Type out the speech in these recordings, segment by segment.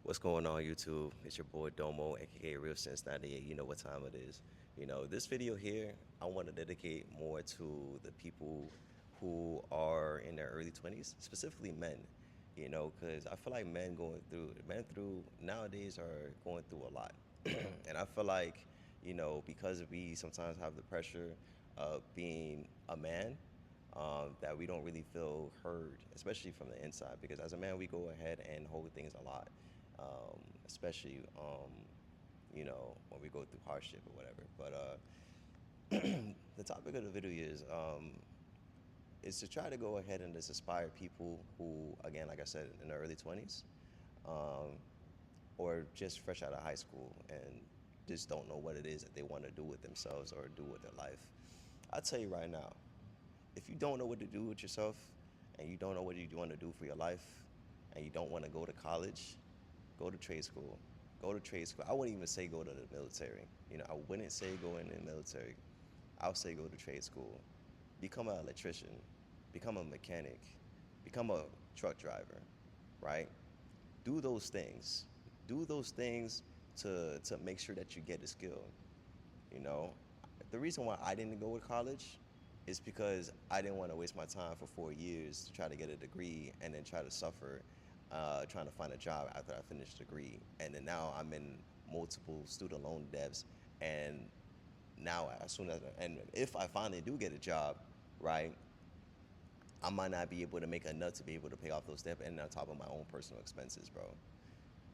What's going on, YouTube? It's your boy Domo, aka Real Sense 98. You know what time it is. This video here, I want to dedicate more to the people who are in their early 20s, specifically men. Because I feel like men through nowadays are going through a lot. And I feel like, because we sometimes have the pressure of being a man, that we don't really feel heard, especially from the inside. Because as a man, we go ahead and hold things a lot, especially when we go through hardship or whatever. But the topic of the video is to try to go ahead and just inspire people who, again, like I said, in their early 20s, um, or just fresh out of high school and just don't know what it is that they want to do with themselves or do with their life. I'll tell you right now, if you don't know what to do with yourself and you don't know what you want to do for your life and you don't want to go to college, go to trade school. Go to trade school. I wouldn't even say go to the military. I wouldn't say go in the military. I would say go to trade school. Become an electrician. Become a mechanic. Become a truck driver, right? Do those things. Do those things to make sure that you get a skill. You know, the reason why I didn't go to college is because I didn't want to waste my time for 4 years to try to get a degree and then try to suffer trying to find a job after I finished the degree. And then now I'm in multiple student loan debts. And now, and if I finally do get a job, right, I might not be able to make enough to be able to pay off those debts and on top of my own personal expenses, bro.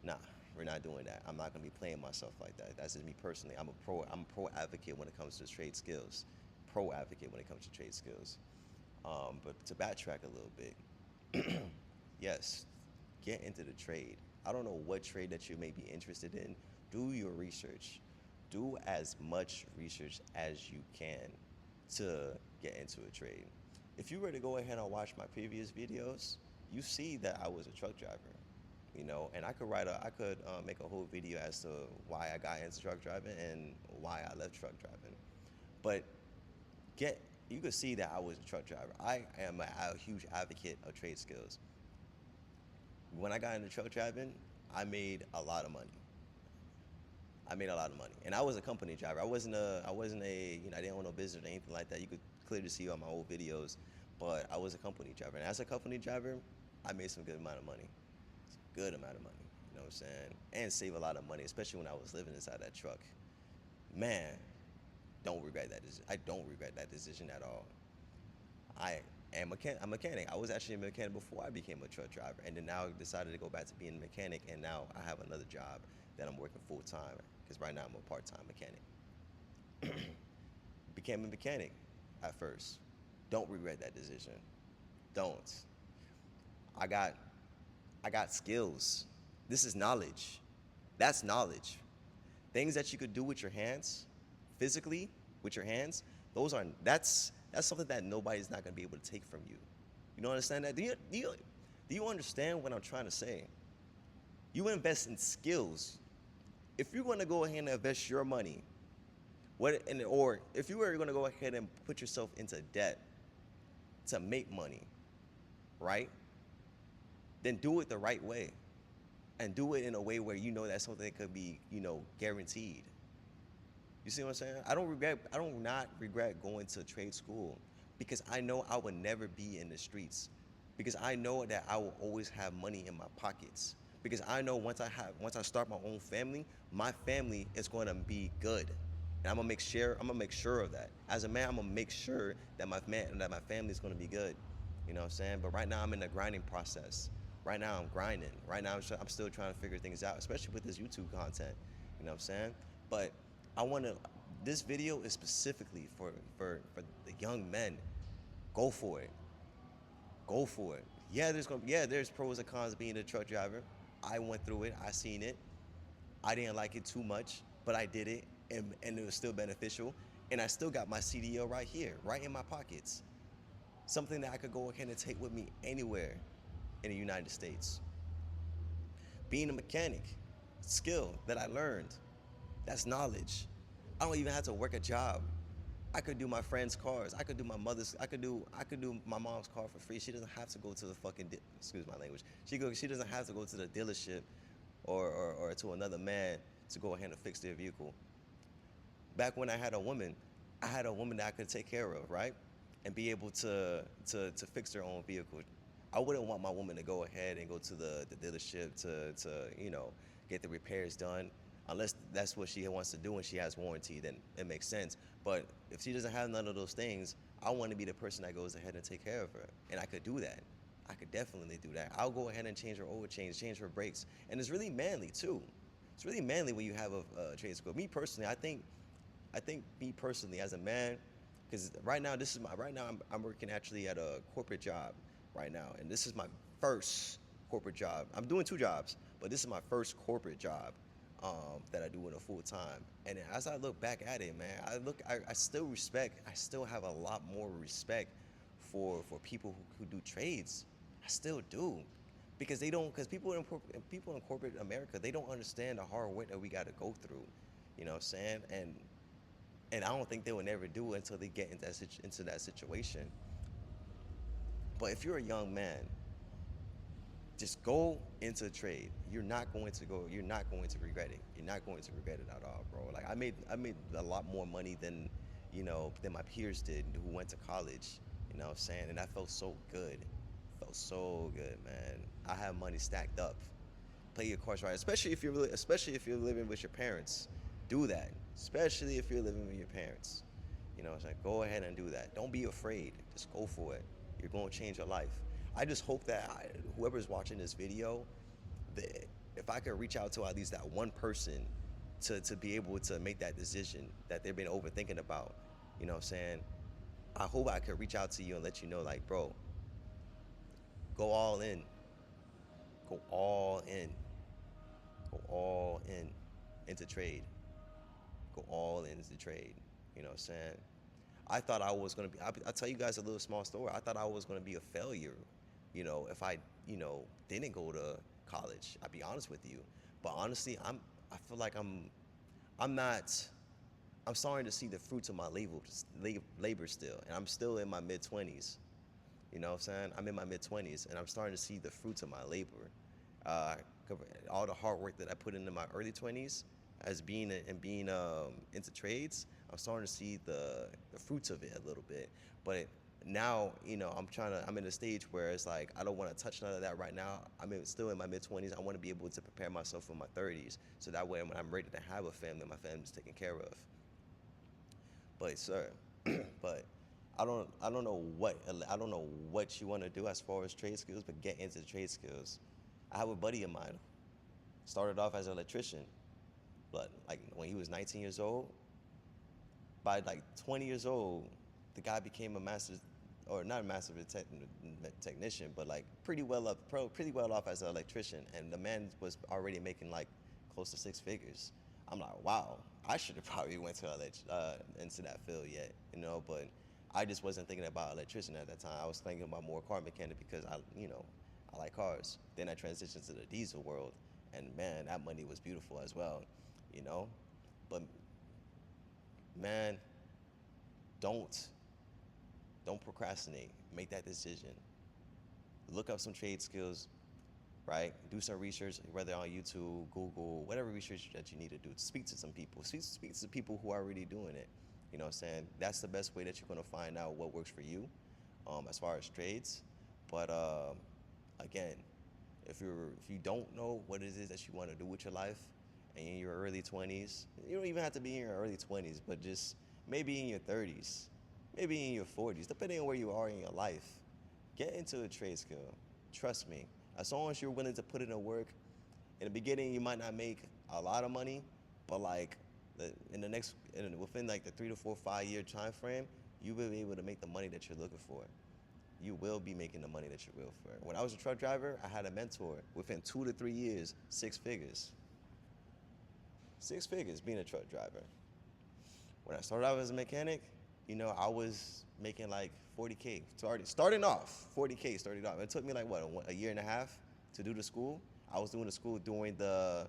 Nah, we're not doing that. I'm not gonna be playing myself like that. That's just me personally. I'm a pro advocate when it comes to trade skills. Pro advocate when it comes to trade skills. But to backtrack a little bit, yes, get into the trade. I don't know what trade that you may be interested in. Do your research. Do as much research as you can to get into a trade. If you were to go ahead and watch my previous videos, you see that I was a truck driver, and I could make a whole video as to why I got into truck driving and why I left truck driving. But get you could see that I was a truck driver. I am a huge advocate of trade skills. When I got into truck driving, I made a lot of money. I made a lot of money, and I was a company driver. I didn't own no business or anything like that. You could clearly see on my old videos, but I was a company driver, and as a company driver, I made some good amount of money, good amount of money. You know what I'm saying? And save a lot of money, especially when I was living inside that truck. Man, don't regret that. I don't regret that decision at all. I am a mechanic. I was actually a mechanic before I became a truck driver, and then now I decided to go back to being a mechanic, and now I have another job that I'm working full time because right now I'm a part time mechanic. Became a mechanic at first. Don't regret that decision. Don't. I got I got skills. This is knowledge. That's knowledge. Things that you could do with your hands, physically with your hands, that's something that nobody's not gonna be able to take from you. You don't understand that? Do you understand what I'm trying to say? You invest in skills. If you're gonna go ahead and invest your money, or if you were gonna go ahead and put yourself into debt to make money, right? Then do it the right way. And do it in a way where you know that's something that could be, guaranteed. You see what I'm saying? I do not regret going to trade school because I know I will never be in the streets. Because I know that I will always have money in my pockets. Because I know once I start my family is going to be good. And I'm gonna make sure of that. As a man, I'm gonna make sure that my family is gonna be good. You know what I'm saying? But right now I'm in the grinding process. Right now I'm grinding. Right now I'm still trying to figure things out, especially with this YouTube content. You know what I'm saying? But I want to. This video is specifically for the young men. Go for it. Go for it. There's pros and cons of being a truck driver. I went through it. I seen it. I didn't like it too much, but I did it, and it was still beneficial. And I still got my CDL right here, right in my pockets. Something that I could go ahead and take with me anywhere in the United States. Being a mechanic, skill that I learned. That's knowledge. I don't even have to work a job. I could do my friends' cars. I could do my mother's. I could do my mom's car for free. She doesn't have to go to the fucking. Excuse my language. She doesn't have to go to the dealership or to another man to go ahead and fix their vehicle. Back when I had a woman that I could take care of, right? And be able to fix their own vehicle. I wouldn't want my woman to go ahead and go to the dealership to get the repairs done. Unless that's what she wants to do and she has warranty, then it makes sense. But if she doesn't have none of those things, I want to be the person that goes ahead and take care of her. And I could do that. I could definitely do that. I'll go ahead and change her oil change her brakes. And it's really manly too. It's really manly when you have a trade school. Me personally, I think me personally as a man, because right now I'm working actually at a corporate job right now, and this is my first corporate job. I'm doing two jobs, but this is my first corporate job that I do in a full time. And as I look back at it, man, I still have a lot more respect for people who do trades. I still do. Because people in corporate America, they don't understand the hard work that we got to go through, you know what I'm saying? And I don't think they will never do it until they get into that situation. But if you're a young man, just go into trade. You're not going to regret it. You're not going to regret it at all, bro. Like I made a lot more money than, than my peers did who went to college, you know what I'm saying? And that felt so good. Felt so good, man. I have money stacked up. Play your cards right, especially if you're living with your parents. Do that, especially if you're living with your parents. You know, it's like go ahead and do that. Don't be afraid. Just go for it. You're going to change your life. I just hope that whoever's watching this video, if I could reach out to at least that one person to be able to make that decision that they've been overthinking about, you know what I'm saying? I hope I could reach out to you and let you know, like, bro, go all in. Go all in. Go all in into trade. Go all in into trade. You know what I'm saying? I thought I was gonna be. I'll tell you guys a little small story. I thought I was gonna be a failure, if I, didn't go to college. I'll be honest with you. But honestly, I feel like I'm not. I'm starting to see the fruits of my labor still, and I'm still in my mid 20s. You know what I'm saying? I'm in my mid 20s, and I'm starting to see the fruits of my labor. Uh, all the hard work that I put into my early 20s, as being into trades, I'm starting to see the fruits of it a little bit. But now, I'm in a stage where it's like I don't want to touch none of that right now. Still in my mid 20s. I want to be able to prepare myself for my 30s, so that way when I'm ready to have a family, my family's taken care of. But sir, but I don't know what you want to do as far as trade skills, but get into trade skills. I have a buddy of mine, started off as an electrician, but like when he was 19 years old, by like 20 years old, the guy became a master, or not a master technician, but like pretty well off as an electrician, and the man was already making like close to 6 figures. I'm like, wow, I should have probably went to into that field yet, but I just wasn't thinking about electrician at that time. I was thinking about more car mechanic because I like cars. Then I transitioned to the diesel world, and man, that money was beautiful as well, you know. But man, don't don't procrastinate. Make that decision. Look up some trade skills, right? Do some research, whether on YouTube, Google, whatever research that you need to do. Speak to some people. Speak to people who are already doing it. You know what I'm saying? That's the best way that you're going to find out what works for you, as far as trades. But again, if you don't know what it is that you want to do with your life, and in your early 20s, you don't even have to be in your early 20s, but just maybe in your 30s, maybe in your 40s, depending on where you are in your life, get into a trade skill. Trust me. As long as you're willing to put in the work, in the beginning you might not make a lot of money, but like within like the 3 to 4, 5 year time frame, you will be able to make the money that you're looking for. You will be making the money that you will for. When I was a truck driver, I had a mentor. Within 2 to 3 years, 6 figures. 6 figures being a truck driver. When I started out as a mechanic, I was making like 40K. Starting off, 40K started off. It took me like what, a year and a half to do the school. I was doing the school during the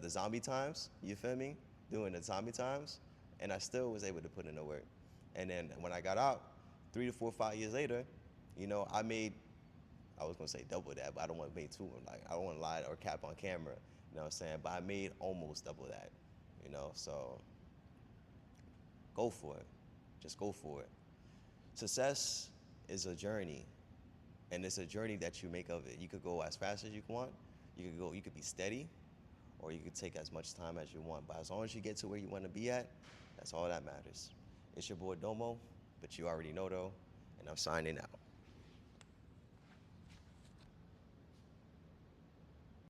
zombie times. You feel me? Doing the zombie times, and I still was able to put in the work. And then when I got out, 3 to 4, 5 years later, I made I was gonna say double that, but I don't want to make too like I don't want to lie or cap on camera. You know what I'm saying? But I made almost double that. You know, so go for it. Just go for it. Success is a journey, and it's a journey that you make of it. You could go as fast as you want. You could be steady, or you could take as much time as you want. But as long as you get to where you want to be at, that's all that matters. It's your boy Domo, but you already know though, and I'm signing out.